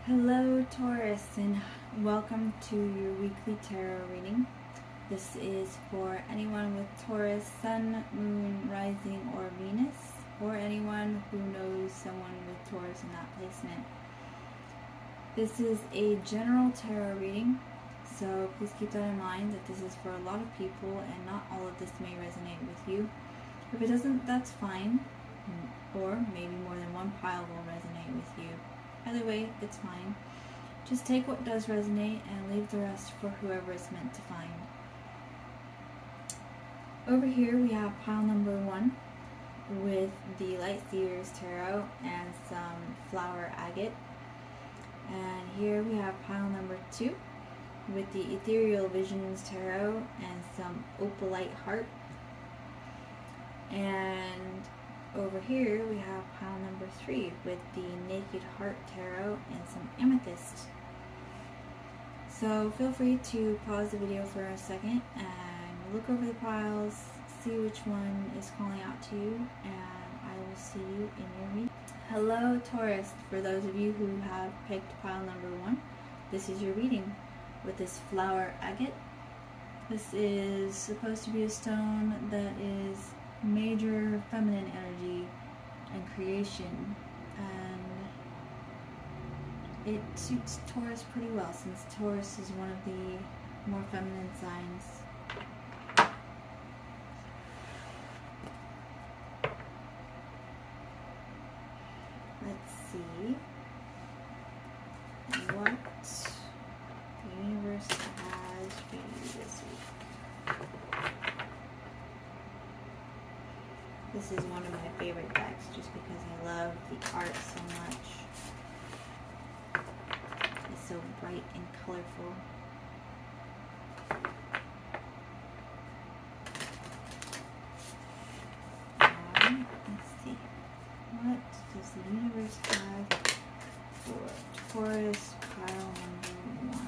Hello Taurus, and welcome to your weekly tarot reading. This is for anyone with Taurus Sun, Moon, Rising, or Venus, or anyone who knows someone with Taurus in that placement. This is a general tarot reading, so please keep that in mind that this is for a lot of people and not all of this may resonate with you. If it doesn't, that's fine, or maybe more than one pile will resonate with you. Either way, it's fine. Just take what does resonate and leave the rest for whoever it's meant to find. Over here we have pile number 1 with the Light Seers Tarot and some Flower Agate. And here we have pile number 2 with the Ethereal Visions Tarot and some Opalite Heart. And over here we have pile number 3 with the Naked Heart Tarot and some Amethyst. So feel free to pause the video for a second and look over the piles, see which one is calling out to you, and I will see you in your reading. Hello Taurus, for those of you who have picked pile number 1, this is your reading with this Flower Agate. This is supposed to be a stone that is major feminine energy and creation, and it suits Taurus pretty well since Taurus is one of the more feminine signs. Let's see what the universe has for you this week. This is one of my favorite decks just because I love the art so much. It's so bright and colorful. Let's see. What does the universe have for Taurus pile number 1?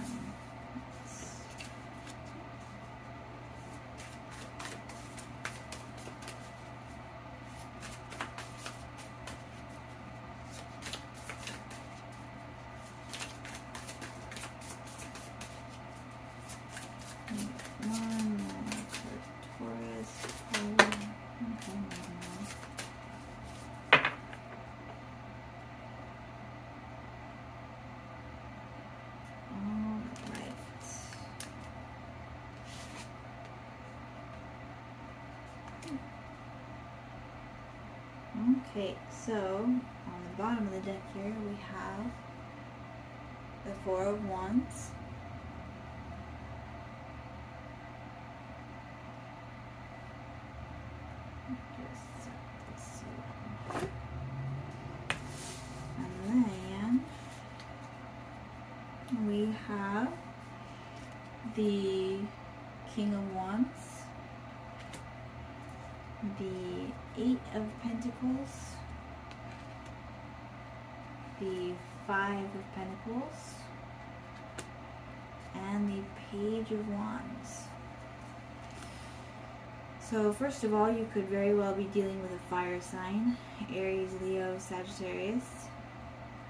Okay, so on the bottom of the deck here we have the 4 of Wands, just set this up. And then we have the King of Wands, the 8 of Pentacles, the 5 of Pentacles, and the Page of Wands. So first of all, you could very well be dealing with a fire sign, Aries, Leo, Sagittarius,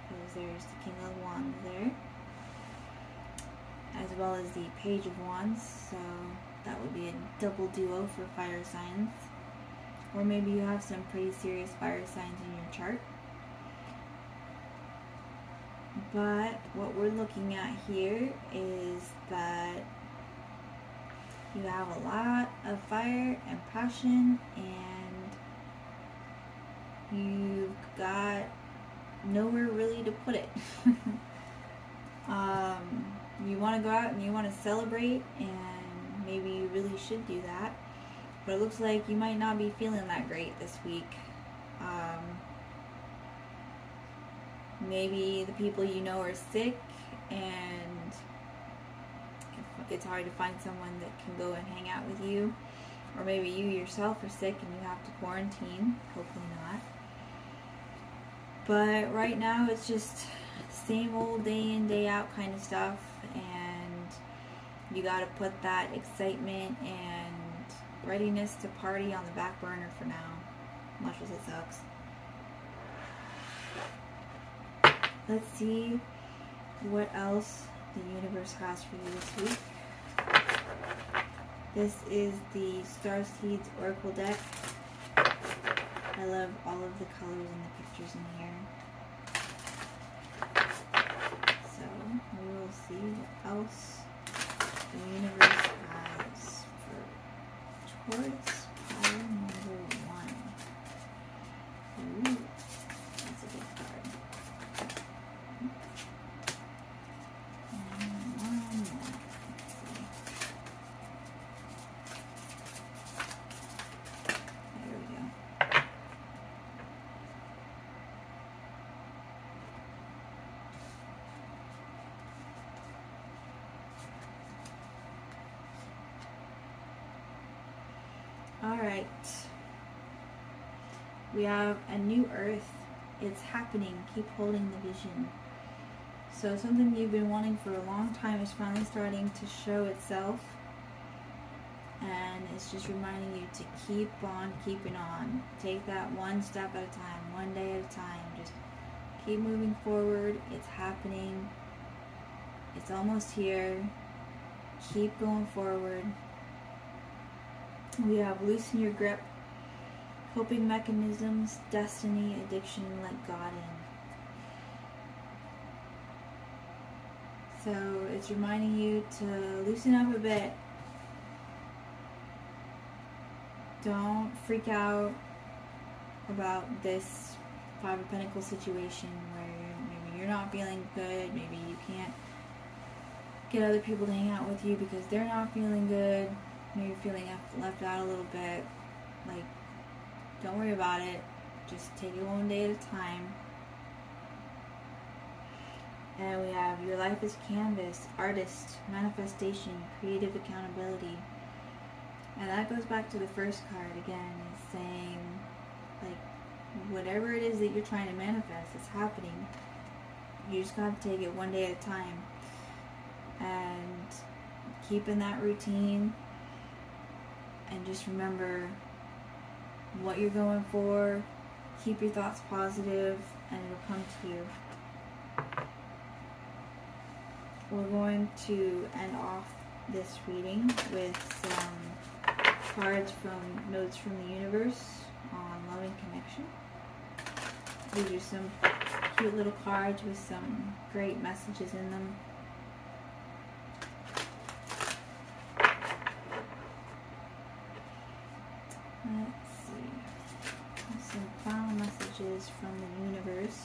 because there's the King of Wands there, as well as the Page of Wands, so that would be a double duo for fire signs. Or maybe you have some pretty serious fire signs in your chart. But what we're looking at here is that you have a lot of fire and passion, and you've got nowhere really to put it. You want to go out and you want to celebrate, and maybe you really should do that. But it looks like you might not be feeling that great this week. Maybe the people you know are sick, and it's hard to find someone that can go and hang out with you. Or maybe you yourself are sick and you have to quarantine. Hopefully not. But right now it's just the same old day in, day out kind of stuff. And you got to put that excitement and readiness to party on the back burner for now, much as it sucks. Let's see what else the universe has for you this week. This is the Starseeds Oracle deck. I love all of the colors and the pictures in here. So we will see what else the universe has for Taurus pile number 1. Ooh, that's a good card. Alright, we have a new earth. It's happening. Keep holding the vision. So something you've been wanting for a long time is finally starting to show itself. And it's just reminding you to keep on keeping on. Take that one step at a time, one day at a time. Just keep moving forward. It's happening. It's almost here. Keep going forward. We have loosen your grip, coping mechanisms, destiny, addiction, let God in. So it's reminding you to loosen up a bit. Don't freak out about this Five of Pentacles situation where maybe you're not feeling good, maybe you can't get other people to hang out with you because they're not feeling good. Maybe you're feeling left out a little bit. Like, don't worry about it. Just take it one day at a time. And we have your life is canvas, artist, manifestation, creative accountability. And that goes back to the first card again. It's saying, like, whatever it is that you're trying to manifest, it's happening. You just got to take it one day at a time. And keep in that routine. And just remember what you're going for. Keep your thoughts positive, and it'll come to you. We're going to end off this reading with some cards from Notes from the Universe on Love and Connection. These are some cute little cards with some great messages in them. Let's see. Some final messages from the universe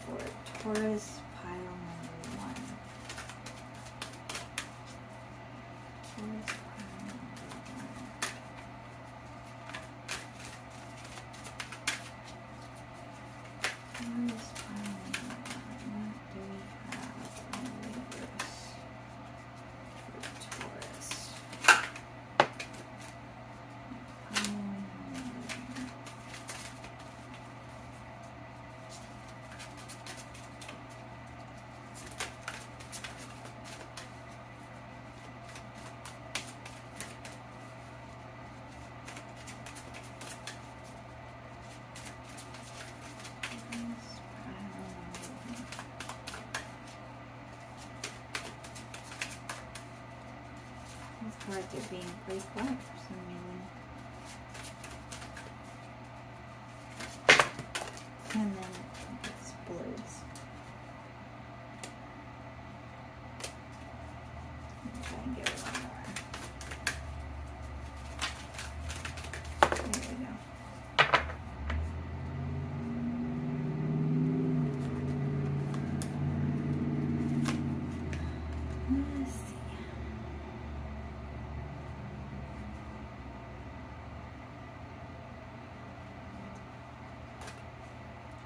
for Taurus pile number 1. Taurus pile number 1. Taurus pile number 1. What do we have in the universe for Taurus? These cards are being pretty quiet for some reason. And then it explodes. Let me try and get one more. There we go. Let's see.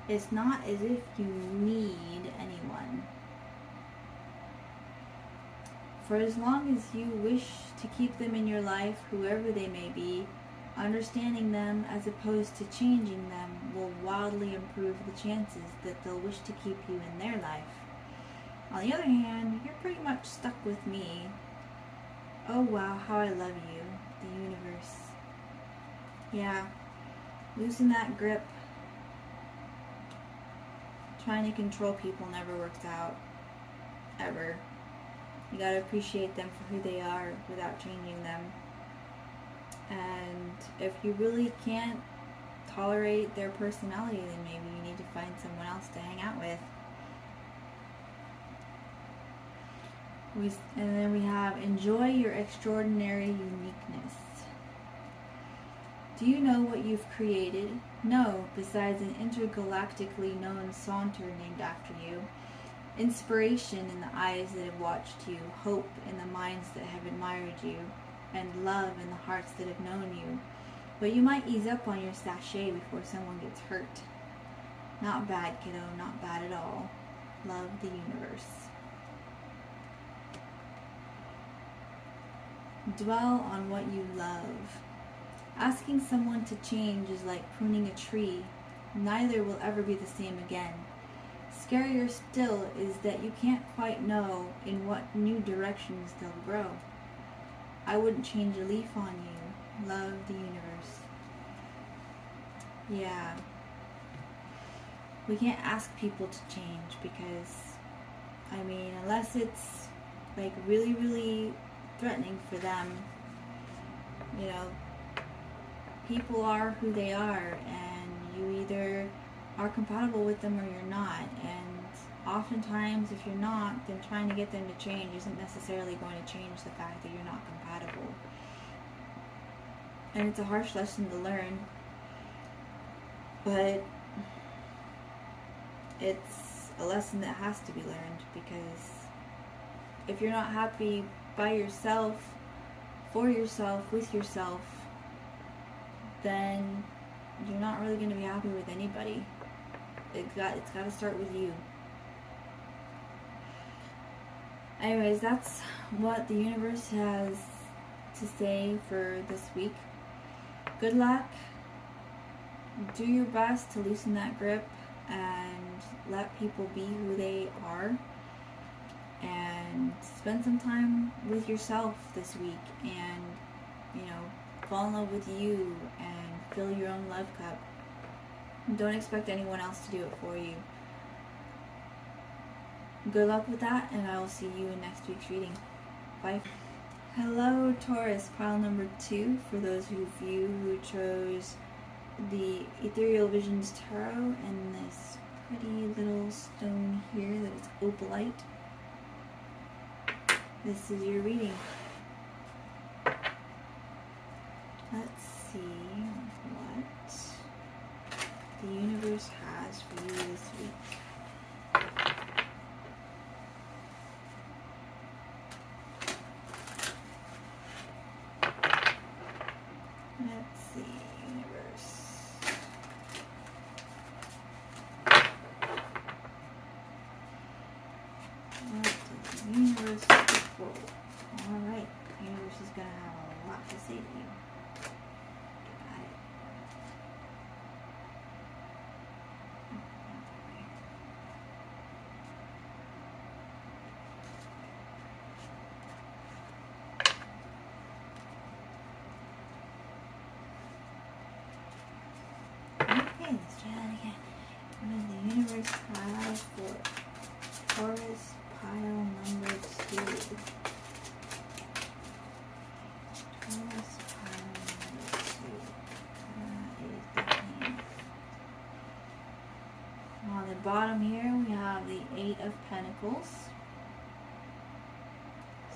It's not as if you need anyone. For as long as you wish to keep them in your life, whoever they may be, understanding them as opposed to changing them will wildly improve the chances that they'll wish to keep you in their life. On the other hand, you're pretty much stuck with me. Oh wow, how I love you, the universe. Yeah, loosen that grip. trying to control people never works out. Ever. You gotta appreciate them for who they are without changing them. And if you really can't tolerate their personality, then maybe you need to find someone else to hang out with. And then we have, enjoy your extraordinary uniqueness. Do you know what you've created? No, besides an intergalactically known saunter named after you. Inspiration in the eyes that have watched you, hope in the minds that have admired you, and love in the hearts that have known you. But you might ease up on your sachet before someone gets hurt. Not bad, kiddo, not bad at all. Love the universe. Dwell on what you love. Asking someone to change is like pruning a tree. Neither will ever be the same again. Scarier still is that you can't quite know in what new directions they'll grow. I wouldn't change a leaf on you. Love the universe. Yeah. We can't ask people to change because, I mean, unless it's like really, really threatening for them, you know, people are who they are, and you either are compatible with them or you're not. And oftentimes, if you're not, then trying to get them to change isn't necessarily going to change the fact that you're not compatible. And it's a harsh lesson to learn, but it's a lesson that has to be learned, because if you're not happy by yourself, for yourself, with yourself, then you're not really going to be happy with anybody. It's got to start with you. Anyways, that's what the universe has to say for this week. Good luck. Do your best to loosen that grip and let people be who they are. And spend some time with yourself this week, and, you know, fall in love with you and fill your own love cup. Don't expect anyone else to do it for you. Good luck with that, and I will see you in next week's reading. Bye. Hello, Taurus, pile number 2, for those of you who chose the Ethereal Visions Tarot and this pretty little stone here that is Opalite. This is your reading. Let's see what the universe has for you this week. Let's see, universe. What does the universe hold? Alright, the universe is going to have a lot to say to you. Got it. Okay, let's try that again. What does the universe have for Taurus pile number 2? Taurus pile number 2. That is the hand. On the bottom here we have the 8 of Pentacles.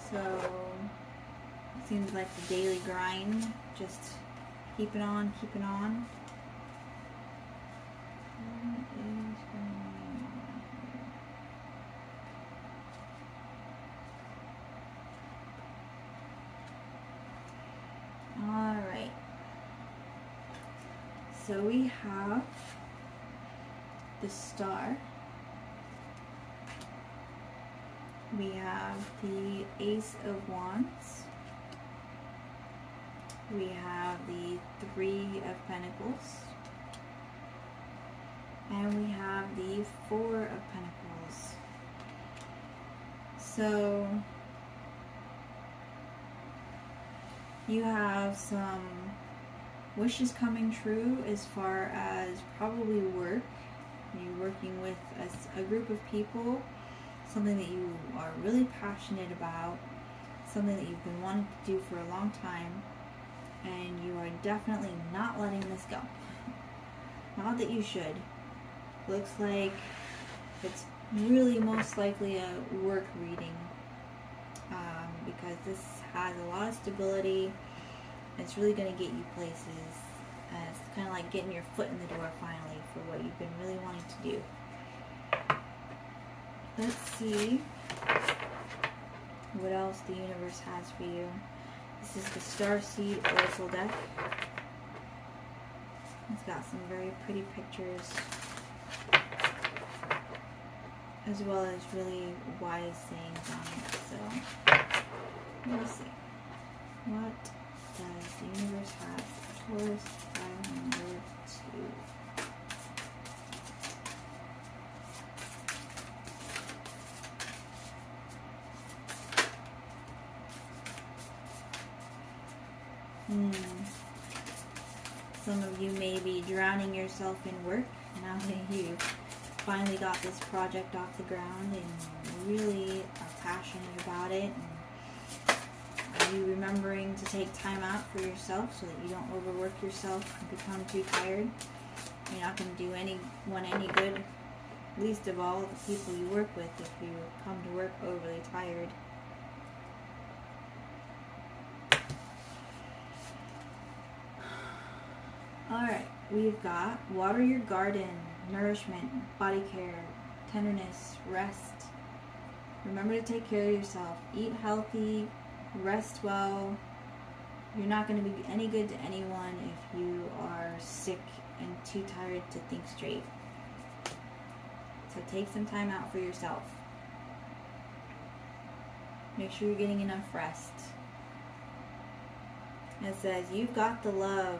So it seems like the daily grind, just keeping on, keeping on. Alright, so we have the Star, we have the Ace of Wands, we have the 3 of Pentacles, and we have the 4 of Pentacles. So you have some wishes coming true as far as probably work. You're working with a group of people, something that you are really passionate about, something that you've been wanting to do for a long time, and you are definitely not letting this go. Not that you should. Looks like it's really most likely a work reading, because this has a lot of stability. It's really going to get you places. It's kind of like getting your foot in the door finally for what you've been really wanting to do. Let's see what else the universe has for you. This is the Starseed Oracle deck. It's got some very pretty pictures, as well as really wise sayings on it. So, let's see. What does the universe have for Taurus file number 2? Some of you may be drowning yourself in work now that you finally got this project off the ground and really are passionate about it. And are you remembering to take time out for yourself so that you don't overwork yourself and become too tired? You're not going to do anyone any good, least of all the people you work with, if you come to work overly tired. Alright, we've got water your garden, nourishment, body care, tenderness, rest. Remember to take care of yourself. Eat healthy, rest well. You're not going to be any good to anyone if you are sick and too tired to think straight. So take some time out for yourself. Make sure you're getting enough rest. It says, you've got the love.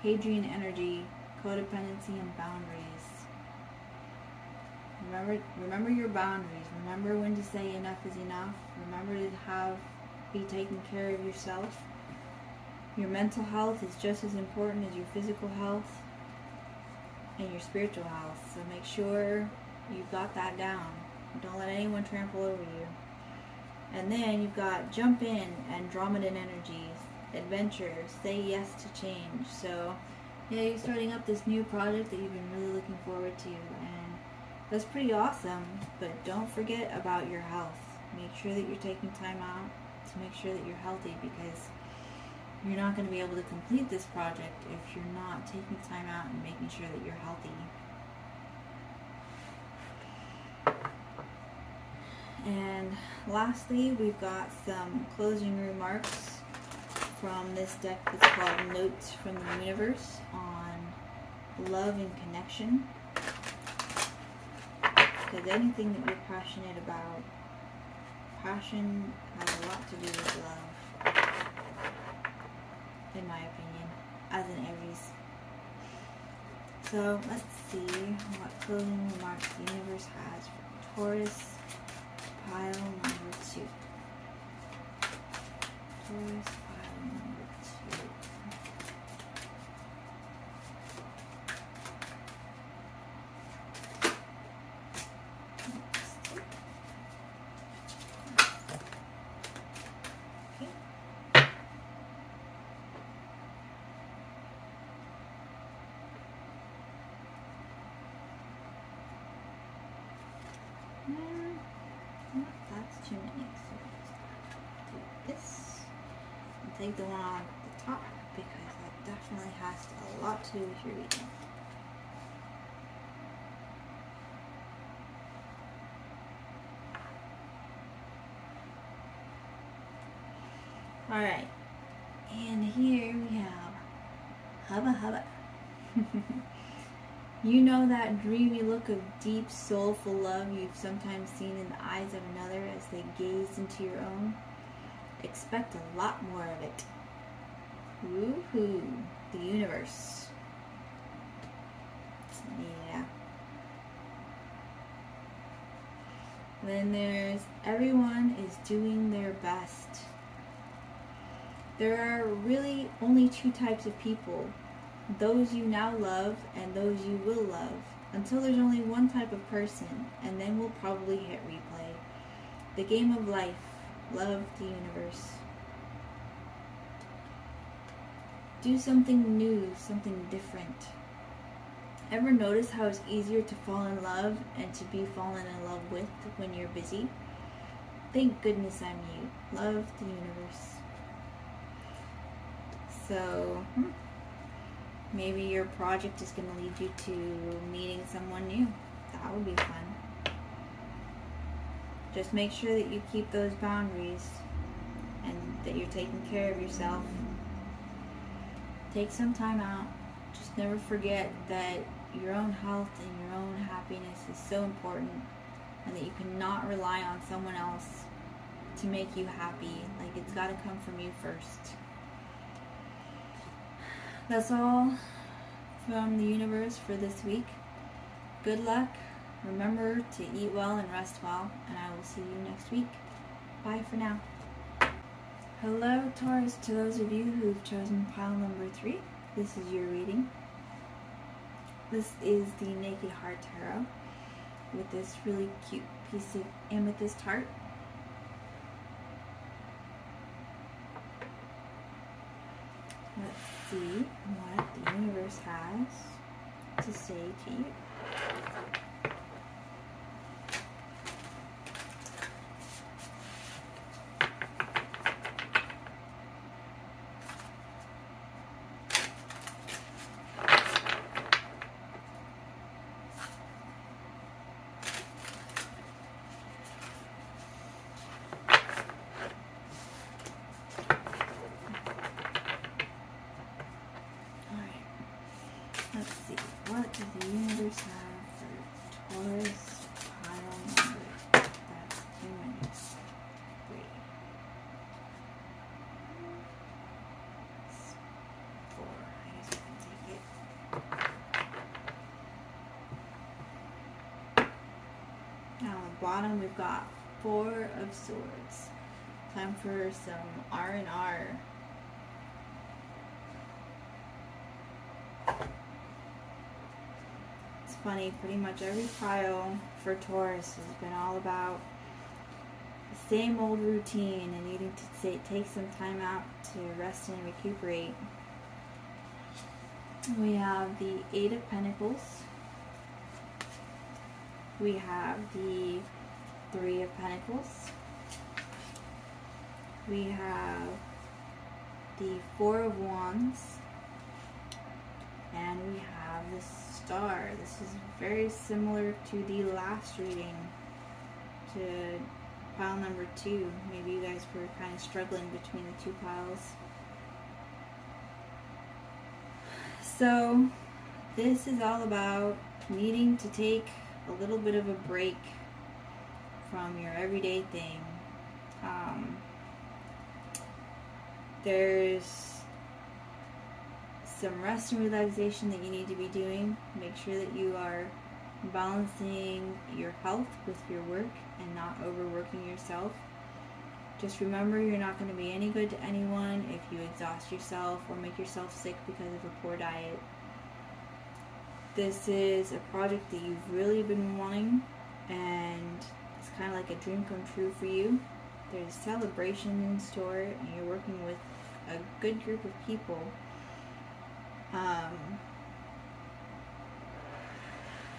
Hadrian energy, codependency, and boundaries. Remember your boundaries. Remember when to say enough is enough. Remember to be taking care of yourself. Your mental health is just as important as your physical health and your spiritual health. So make sure you've got that down. Don't let anyone trample over you. And then you've got jump in, Andromedan energies. Adventure, say yes to change. So yeah, you're starting up this new project that you've been really looking forward to, and that's pretty awesome. But don't forget about your health. Make sure that you're taking time out to make sure that you're healthy, because you're not going to be able to complete this project if you're not taking time out and making sure that you're healthy. And lastly, we've got some closing remarks from this deck that's called Notes from the Universe on love and connection. Because anything that you're passionate about, passion has a lot to do with love, in my opinion, as an Aries. So let's see what closing remarks the universe has for Taurus pile number 2. Taurus pile number 2. That's too many, so let's do this and take the one on the top, because that definitely has a lot to do with your reading. Alright, and here we have Hubba Hubba. You know that dreamy look of deep, soulful love you've sometimes seen in the eyes of another as they gaze into your own? Expect a lot more of it. Woohoo! The universe. Yeah. Then there's everyone is doing their best. There are really only two types of people. those you now love and those you will love, until there's only one type of person, and then we'll probably hit replay. The game of life. Love the universe. Do something new, something different. Ever notice how it's easier to fall in love and to be fallen in love with when you're busy? Thank goodness I'm you. Love the universe. So, maybe your project is going to lead you to meeting someone new. That would be fun. Just make sure that you keep those boundaries and that you're taking care of yourself. Take some time out. Just never forget that your own health and your own happiness is so important, and that you cannot rely on someone else to make you happy. Like, it's got to come from you first. That's all from the universe for this week. Good luck. Remember to eat well and rest well, and I will see you next week. Bye for now. Hello, Taurus. To those of you who've chosen pile number 3, this is your reading. This is the Naked Heart Tarot with this really cute piece of amethyst heart. Let's see what the universe has to say to you. Let's see, what does the universe have for Taurus pile number? That's 2 minutes. 3. 4. I guess we can take it. Now on the bottom we've got 4 of Swords. Time for some R&R. Funny, pretty much every pile for Taurus has been all about the same old routine and needing to take some time out to rest and recuperate. We have the 8 of Pentacles. We have the 3 of Pentacles. We have the 4 of Wands. And we have the Star. This is very similar to the last reading, to pile number 2. Maybe you guys were kind of struggling between the 2 piles. So this is all about needing to take a little bit of a break from your everyday thing. There's some rest and relaxation that you need to be doing. Make sure that you are balancing your health with your work and not overworking yourself. Just remember, you're not going to be any good to anyone if you exhaust yourself or make yourself sick because of a poor diet. This is a project that you've really been wanting, and it's kind of like a dream come true for you. There's a celebration in store, and you're working with a good group of people.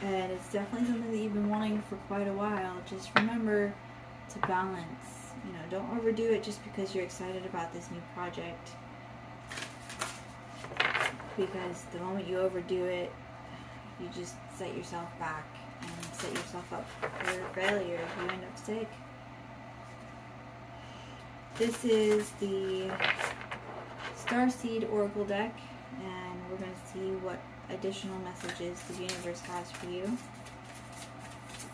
And it's definitely something that you've been wanting for quite a while. Just remember to balance. You know, don't overdo it just because you're excited about this new project. Because the moment you overdo it, you just set yourself back and set yourself up for failure if you end up sick. This is the Starseed Oracle deck, and we're going to see what additional messages the universe has for you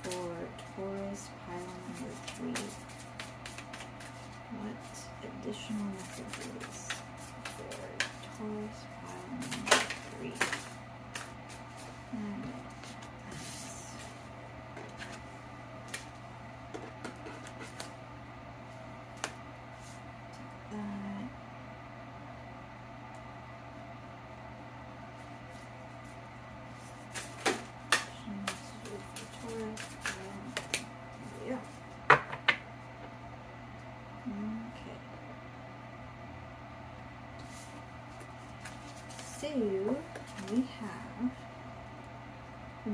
for Taurus pile number 3. What additional messages for Taurus pile number 3? And 2, we have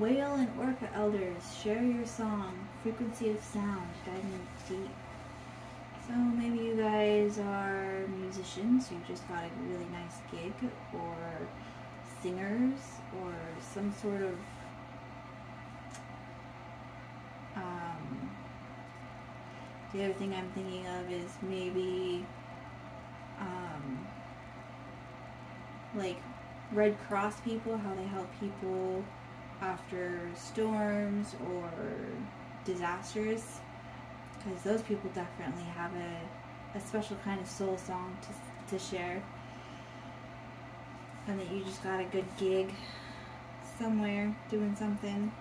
Whale and Orca Elders. Share your song. Frequency of sound. Diving deep. So maybe you guys are musicians who just got a really nice gig, or singers, or some sort of the other thing I'm thinking of is maybe like Red Cross people, how they help people after storms or disasters, because those people definitely have a special kind of soul song to share, and that you just got a good gig somewhere doing something.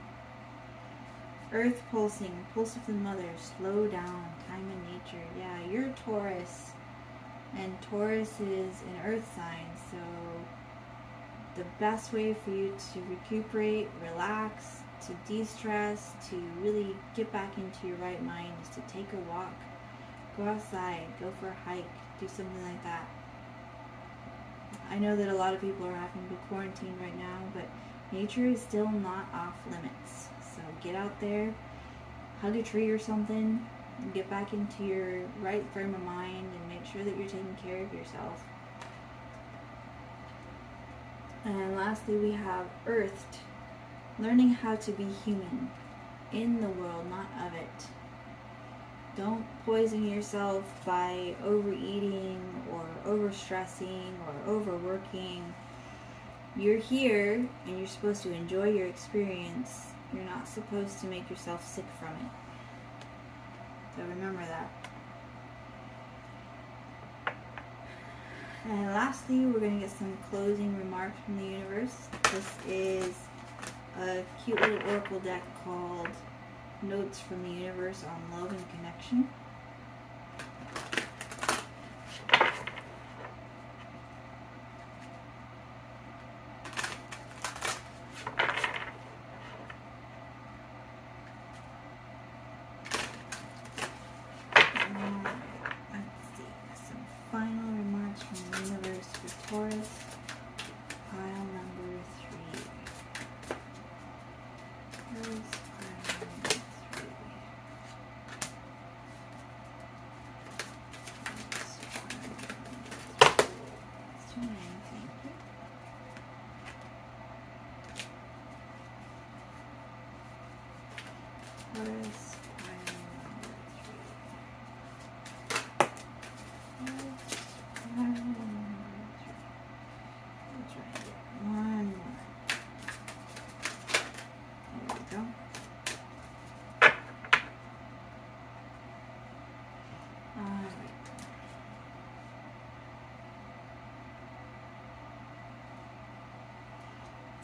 Earth pulsing, pulse of the mother, slow down, time in nature. Yeah, you're Taurus, and Taurus is an earth sign, so the best way for you to recuperate, relax, to de-stress, to really get back into your right mind is to take a walk, go outside, go for a hike, do something like that. I know that a lot of people are having to quarantine right now, but nature is still not off limits. So get out there, hug a tree or something, and get back into your right frame of mind and make sure that you're taking care of yourself. And lastly, we have Earthed, learning how to be human in the world, not of it. Don't poison yourself by overeating or overstressing or overworking. You're here and you're supposed to enjoy your experience. You're not supposed to make yourself sick from it. So remember that. And lastly, we're going to get some closing remarks from the universe. This is a cute little oracle deck called Notes from the Universe on Love and Connection.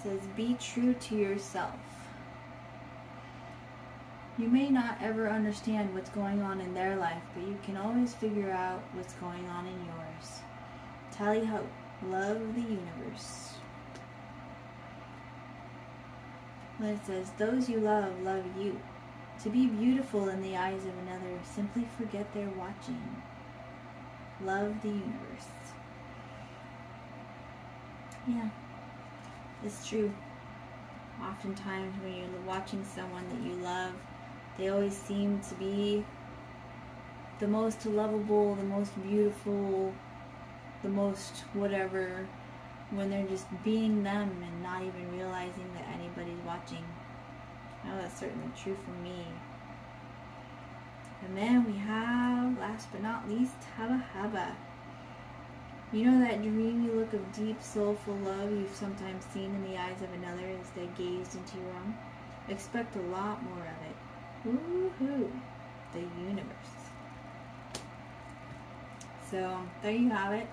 It says, be true to yourself. You may not ever understand what's going on in their life, but you can always figure out what's going on in yours. Tally ho, love the universe. When it says, those you love you. To be beautiful in the eyes of another, simply forget they're watching. Love the universe. Yeah, it's true. Oftentimes when you're watching someone that you love, they always seem to be the most lovable, the most beautiful, the most whatever, when they're just being them and not even realizing that anybody's watching. Now that's certainly true for me. And then we have, last but not least, Haba Haba. You know that dreamy look of deep, soulful love you've sometimes seen in the eyes of another as they gazed into your own? Expect a lot more of it. Woohoo! The universe. So, there you have it.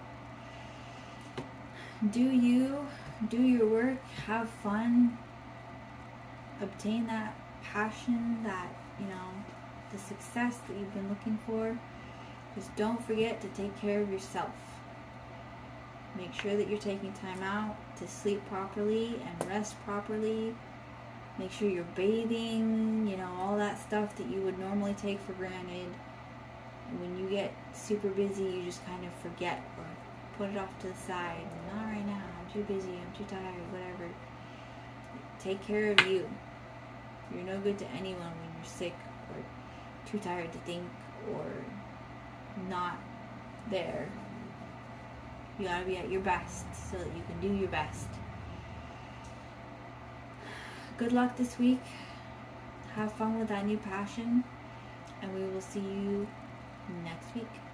Do you, do your work, have fun, obtain that passion, that, the success that you've been looking for. Just don't forget to take care of yourself. Make sure that you're taking time out to sleep properly and rest properly. Make sure you're bathing, all that stuff that you would normally take for granted. And when you get super busy, you just kind of forget or put it off to the side. Not right now. I'm too busy, I'm too tired, whatever. Take care of you. You're no good to anyone when you're sick or too tired to think or not there. You gotta be at your best so that you can do your best. Good luck this week. Have fun with that new passion. And we will see you next week.